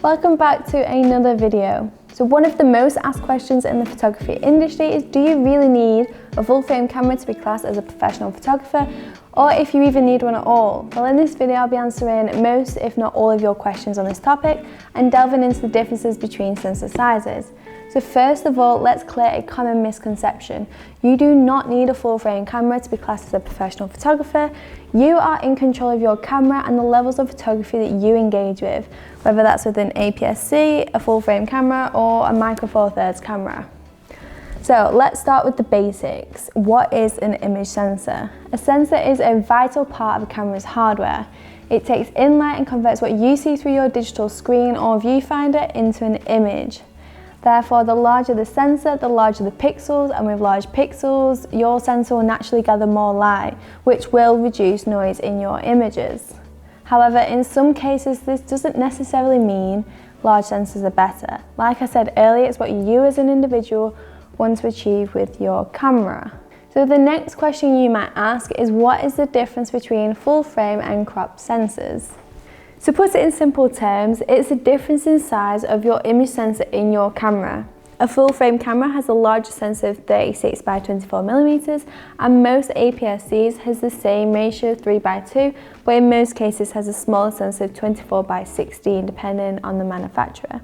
Welcome back to another video. So one of the most asked questions in the photography industry is, do you really need a full frame camera to be classed as a professional photographer, or if you even need one at all? Well, in this video I'll be answering most, if not all, of your questions on this topic and delving into the differences between sensor sizes. So first of all, let's clear a common misconception. You do not need a full frame camera to be classed as a professional photographer. You are in control of your camera and the levels of photography that you engage with, whether that's with an APS-C, a full frame camera, or a Micro Four Thirds camera. So let's start with the basics. What is an image sensor? A sensor is a vital part of a camera's hardware. It takes in light and converts what you see through your digital screen or viewfinder into an image. Therefore, the larger the sensor, the larger the pixels, and with large pixels, your sensor will naturally gather more light, which will reduce noise in your images. However, in some cases, this doesn't necessarily mean large sensors are better. Like I said earlier, it's what you as an individual want to achieve with your camera. So the next question you might ask is, what is the difference between full frame and crop sensors? To put it in simple terms, it's the difference in size of your image sensor in your camera. A full frame camera has a larger sensor of 36 by 24 millimeters, and most APS-Cs has the same ratio, 3 by 2, but in most cases has a smaller sensor of 24 by 16, depending on the manufacturer.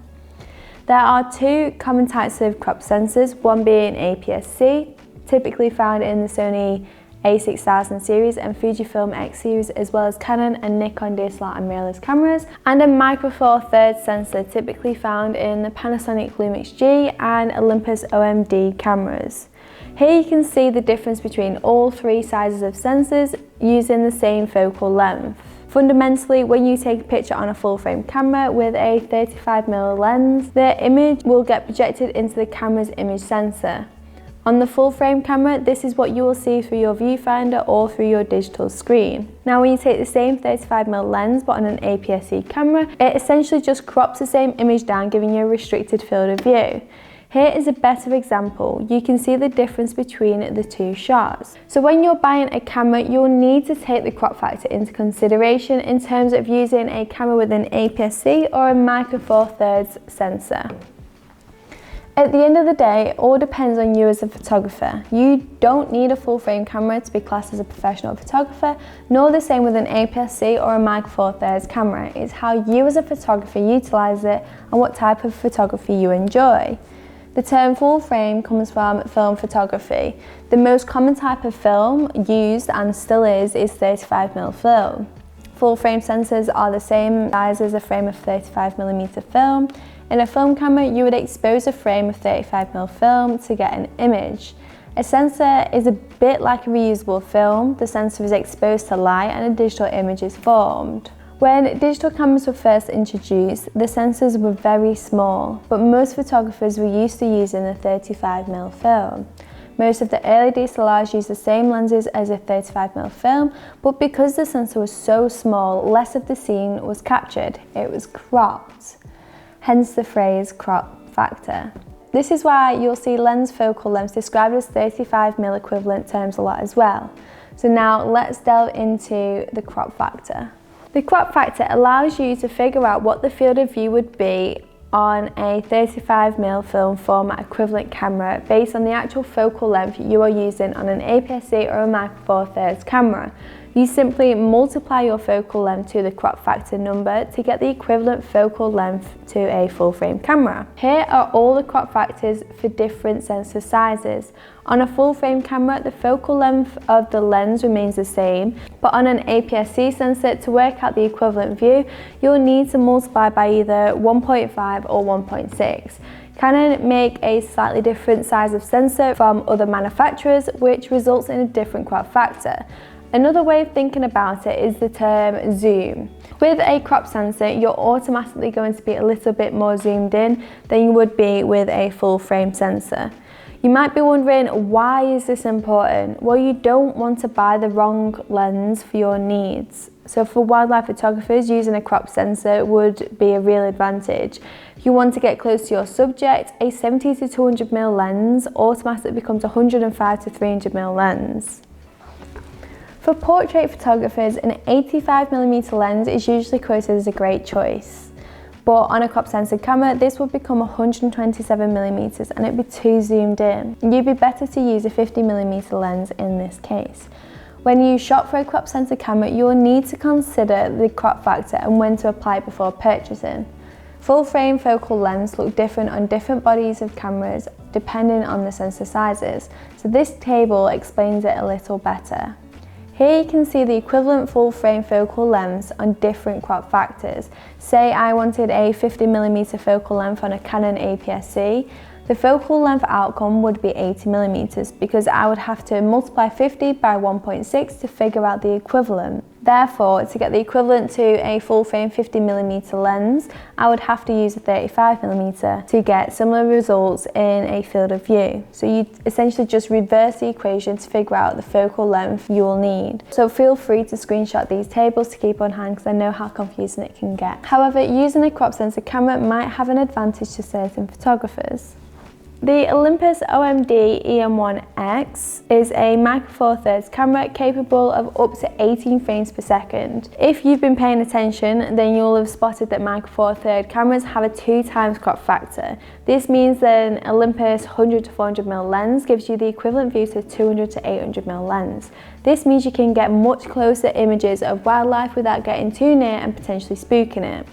There are two common types of crop sensors, one being APS-C, typically found in the Sony A6000 series and Fujifilm X series, as well as Canon and Nikon DSLR and mirrorless cameras, and a Micro Four Thirds sensor typically found in the Panasonic Lumix G and Olympus OMD cameras. Here you can see the difference between all three sizes of sensors using the same focal length. Fundamentally, when you take a picture on a full frame camera with a 35mm lens, the image will get projected into the camera's image sensor. On the full frame camera, this is what you will see through your viewfinder or through your digital screen. Now when you take the same 35mm lens but on an APS-C camera, it essentially just crops the same image down, giving you a restricted field of view. Here is a better example. You can see the difference between the two shots. So when you're buying a camera, you'll need to take the crop factor into consideration in terms of using a camera with an APS-C or a Micro Four Thirds sensor. At the end of the day, it all depends on you as a photographer. You don't need a full frame camera to be classed as a professional photographer, nor the same with an APS-C or a Micro Four Thirds camera. It's how you as a photographer utilize it and what type of photography you enjoy. The term full frame comes from film photography. The most common type of film used, and still is 35mm film. Full frame sensors are the same size as a frame of 35mm film. In a film camera, you would expose a frame of 35mm film to get an image. A sensor is a bit like a reusable film. The sensor is exposed to light and a digital image is formed. When digital cameras were first introduced, the sensors were very small, but most photographers were used to using the 35mm film. Most of the early DSLRs used the same lenses as a 35mm film, but because the sensor was so small, less of the scene was captured. It was cropped. Hence the phrase crop factor. This is why you'll see lens focal lengths described as 35mm equivalent terms a lot as well. So now let's delve into the crop factor. The crop factor allows you to figure out what the field of view would be on a 35mm film format equivalent camera based on the actual focal length you are using on an APS-C or a Micro Four Thirds camera. You simply multiply your focal length to the crop factor number to get the equivalent focal length to a full frame camera. Here are all the crop factors for different sensor sizes. On a full frame camera, the focal length of the lens remains the same, but on an APS-C sensor, to work out the equivalent view, you'll need to multiply by either 1.5 or 1.6. Canon make a slightly different size of sensor from other manufacturers, which results in a different crop factor. Another way of thinking about it is the term zoom. With a crop sensor, you're automatically going to be a little bit more zoomed in than you would be with a full frame sensor. You might be wondering, why is this important? Well, you don't want to buy the wrong lens for your needs. So for wildlife photographers, using a crop sensor would be a real advantage. If you want to get close to your subject, a 70 to 200mm lens automatically becomes a 105 to 300mm lens. For portrait photographers, an 85mm lens is usually quoted as a great choice. But on a crop sensor camera, this would become 127mm and it'd be too zoomed in. You'd be better to use a 50mm lens in this case. When you shop for a crop sensor camera, you will need to consider the crop factor and when to apply it before purchasing. Full frame focal lengths look different on different bodies of cameras depending on the sensor sizes, so this table explains it a little better. Here you can see the equivalent full frame focal lengths on different crop factors. Say I wanted a 50mm focal length on a Canon APS-C, the focal length outcome would be 80mm because I would have to multiply 50 by 1.6 to figure out the equivalent. Therefore, to get the equivalent to a full frame 50mm lens, I would have to use a 35mm to get similar results in a field of view. So you essentially just reverse the equation to figure out the focal length you will need. So feel free to screenshot these tables to keep on hand because I know how confusing it can get. However, using a crop sensor camera might have an advantage to certain photographers. The Olympus OMD EM1X is a Micro Four Thirds camera capable of up to 18 frames per second. If you've been paying attention, then you'll have spotted that Micro Four Thirds cameras have a 2x crop factor. This means that an Olympus 100 to 400mm lens gives you the equivalent view to a 200 to 800mm lens. This means you can get much closer images of wildlife without getting too near and potentially spooking it.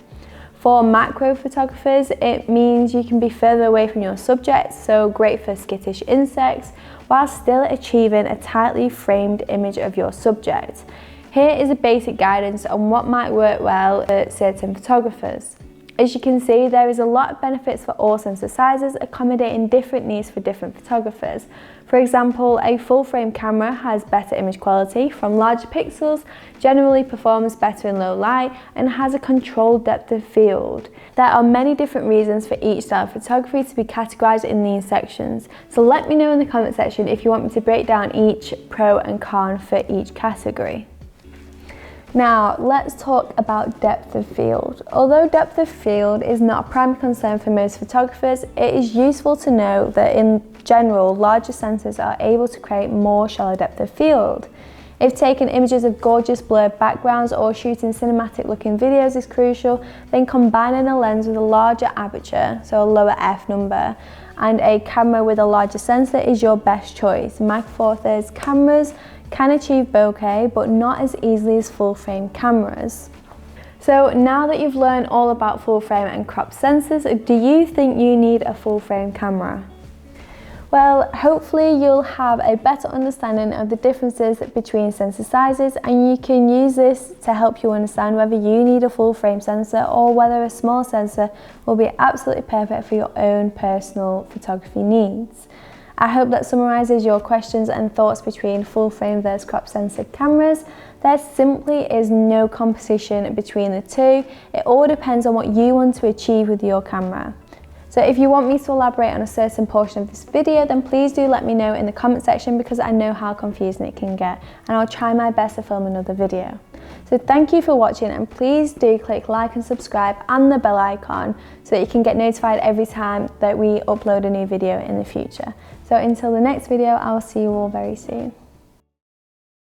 For macro photographers, it means you can be further away from your subject, so great for skittish insects, while still achieving a tightly framed image of your subject. Here is a basic guidance on what might work well for certain photographers. As you can see, there is a lot of benefits for all sensor sizes, accommodating different needs for different photographers. For example, a full frame camera has better image quality from larger pixels, generally performs better in low light, and has a controlled depth of field. There are many different reasons for each style of photography to be categorized in these sections. So let me know in the comment section if you want me to break down each pro and con for each category. Now, let's talk about depth of field. Although depth of field is not a prime concern for most photographers, it is useful to know that in general, larger sensors are able to create more shallow depth of field. If taking images of gorgeous blurred backgrounds or shooting cinematic looking videos is crucial, then combining a lens with a larger aperture, so a lower f number, and a camera with a larger sensor is your best choice. Micro Four Thirds cameras can achieve bokeh, but not as easily as full frame cameras. So now that you've learned all about full frame and crop sensors, do you think you need a full frame camera? Well, hopefully you'll have a better understanding of the differences between sensor sizes, and you can use this to help you understand whether you need a full frame sensor or whether a small sensor will be absolutely perfect for your own personal photography needs. I hope that summarizes your questions and thoughts between full frame versus crop sensor cameras. There simply is no competition between the two. It all depends on what you want to achieve with your camera. So if you want me to elaborate on a certain portion of this video, then please do let me know in the comment section because I know how confusing it can get, and I'll try my best to film another video. So thank you for watching, and please do click like and subscribe and the bell icon so that you can get notified every time that we upload a new video in the future. So until the next video, I will see you all very soon.